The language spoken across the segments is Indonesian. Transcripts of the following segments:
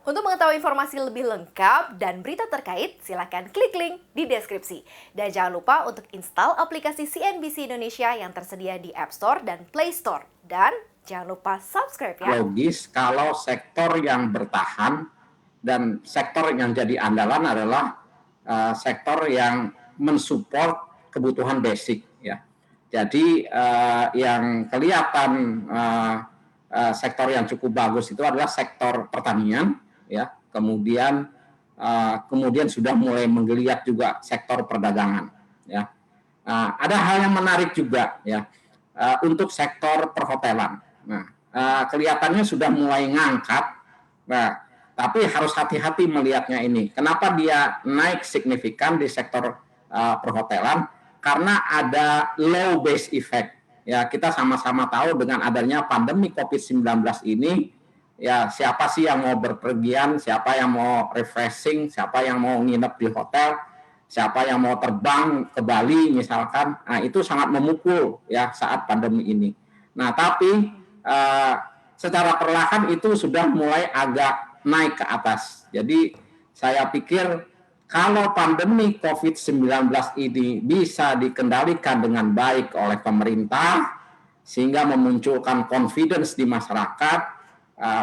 Untuk mengetahui informasi lebih lengkap dan berita terkait, silakan klik link di deskripsi. Dan jangan lupa untuk install aplikasi CNBC Indonesia yang tersedia di App Store dan Play Store. Dan jangan lupa subscribe ya. Logis kalau sektor yang bertahan dan sektor yang jadi andalan adalah sektor yang mensupport kebutuhan basic ya. Jadi yang kelihatan sektor yang cukup bagus itu adalah sektor pertanian ya. Kemudian sudah mulai menggeliat juga sektor perdagangan ya. Ada hal yang menarik juga ya untuk sektor perhotelan. Nah, kelihatannya sudah mulai ngangkat. Nah, tapi harus hati-hati melihatnya ini. Kenapa dia naik signifikan di sektor perhotelan? Karena ada low base effect. Ya, kita sama-sama tahu dengan adanya pandemi COVID-19 ini, ya siapa sih yang mau berpergian, siapa yang mau refreshing, siapa yang mau nginep di hotel, siapa yang mau terbang ke Bali misalkan, nah itu sangat memukul ya saat pandemi ini. Nah, tapi secara perlahan itu sudah mulai agak naik ke atas. Jadi saya pikir kalau pandemi COVID-19 ini bisa dikendalikan dengan baik oleh pemerintah, sehingga memunculkan confidence di masyarakat,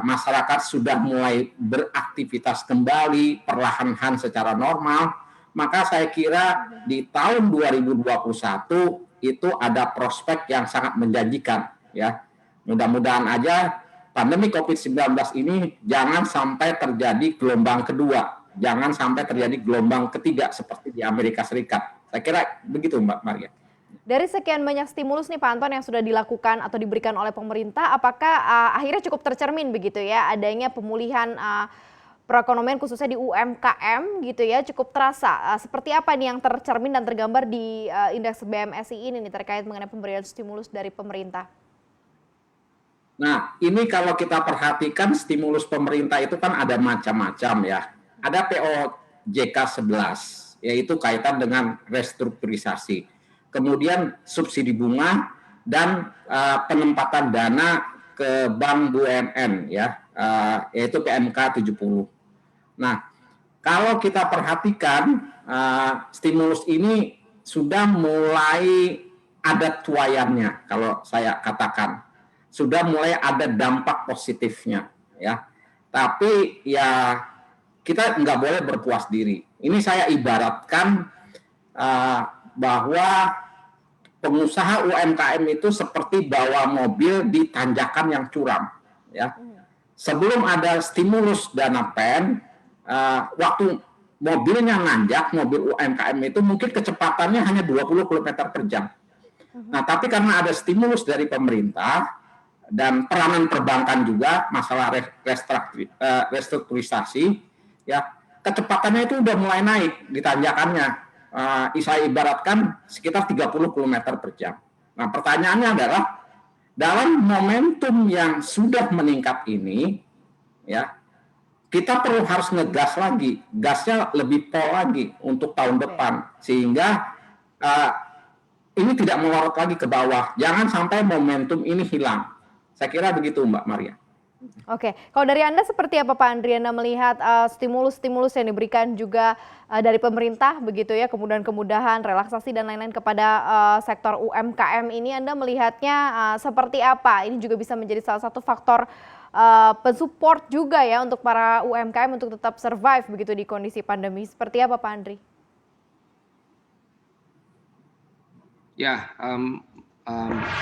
masyarakat sudah mulai beraktivitas kembali perlahan-lahan secara normal, maka saya kira di tahun 2021 itu ada prospek yang sangat menjanjikan. Ya, mudah-mudahan aja pandemi COVID-19 ini jangan sampai terjadi gelombang kedua. Jangan sampai terjadi gelombang ketiga seperti di Amerika Serikat. Saya kira begitu Mbak Maria. Dari sekian banyak stimulus nih Pak Anton yang sudah dilakukan atau diberikan oleh pemerintah, apakah akhirnya cukup tercermin begitu ya adanya pemulihan perekonomian khususnya di UMKM gitu ya, cukup terasa. Seperti apa nih yang tercermin dan tergambar di indeks BMSI ini nih terkait mengenai pemberian stimulus dari pemerintah? Nah, ini kalau kita perhatikan stimulus pemerintah itu kan ada macam-macam ya. Ada POJK 11, yaitu kaitan dengan restrukturisasi. Kemudian subsidi bunga dan penempatan dana ke bank BUMN ya, yaitu PMK 70. Nah, kalau kita perhatikan stimulus ini sudah mulai ada tuayannya kalau saya katakan. Sudah mulai ada dampak positifnya ya. Tapi ya kita nggak boleh berpuas diri. Ini saya ibaratkan bahwa pengusaha UMKM itu seperti bawa mobil di tanjakan yang curam. Ya. Sebelum ada stimulus dana PEN, waktu mobilnya nanjak, mobil UMKM itu mungkin kecepatannya hanya 20 km per jam. Nah, tapi karena ada stimulus dari pemerintah, dan peranan perbankan juga masalah restrukturisasi ya kecepatannya itu udah mulai naik di tanjakannya, saya ibaratkan sekitar 30 km per jam. Nah, pertanyaannya adalah dalam momentum yang sudah meningkat ini ya kita perlu harus ngegas lagi, gasnya lebih pol lagi untuk tahun depan sehingga ini tidak melorot lagi ke bawah. Jangan sampai momentum ini hilang. Saya kira begitu Mbak Maria. Oke, kalau dari Anda seperti apa Pak Andri, Anda melihat stimulus-stimulus yang diberikan juga dari pemerintah begitu ya, kemudahan-kemudahan, relaksasi dan lain-lain kepada sektor UMKM ini, Anda melihatnya seperti apa? Ini juga bisa menjadi salah satu faktor pensupport juga ya untuk para UMKM untuk tetap survive begitu di kondisi pandemi. Seperti apa Pak Andri? Ya,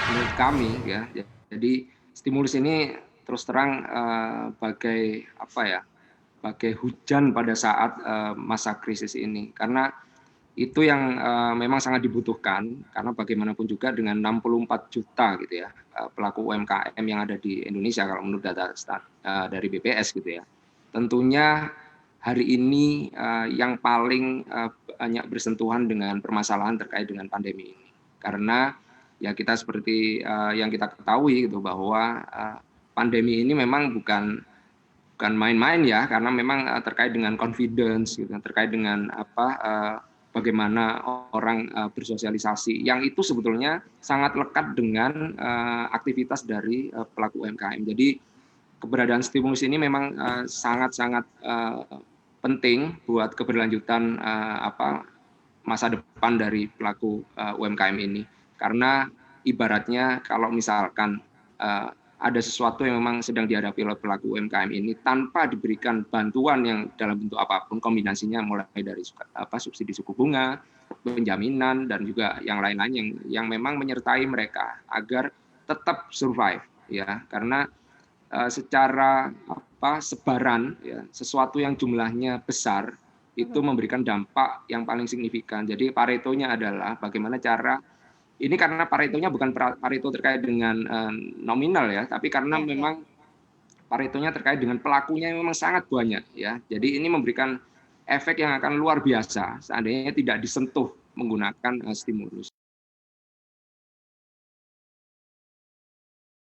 menurut kami ya, jadi stimulus ini terus terang bagai hujan pada saat masa krisis ini, karena itu yang memang sangat dibutuhkan, karena bagaimanapun juga dengan 64 juta gitu ya pelaku UMKM yang ada di Indonesia kalau menurut data dari BPS gitu ya, tentunya hari ini yang paling banyak bersentuhan dengan permasalahan terkait dengan pandemi ini, karena ya kita seperti yang kita ketahui gitu bahwa pandemi ini memang bukan main-main ya, karena memang terkait dengan confidence gitu, terkait dengan bagaimana orang bersosialisasi, yang itu sebetulnya sangat lekat dengan aktivitas dari pelaku UMKM. Jadi keberadaan stimulus ini memang sangat-sangat penting buat keberlanjutan masa depan dari pelaku UMKM ini. Karena ibaratnya kalau misalkan ada sesuatu yang memang sedang dihadapi oleh pelaku UMKM ini tanpa diberikan bantuan yang dalam bentuk apapun, kombinasinya mulai dari subsidi suku bunga, penjaminan, dan juga yang lain-lain yang memang menyertai mereka agar tetap survive, ya. Karena secara sebaran, ya, sesuatu yang jumlahnya besar itu memberikan dampak yang paling signifikan. Jadi Paretonya adalah bagaimana cara ini, karena Paretonya bukan Pareto terkait dengan nominal, ya, tapi karena memang Paretonya terkait dengan pelakunya yang memang sangat banyak, ya. Jadi ini memberikan efek yang akan luar biasa seandainya tidak disentuh menggunakan stimulus.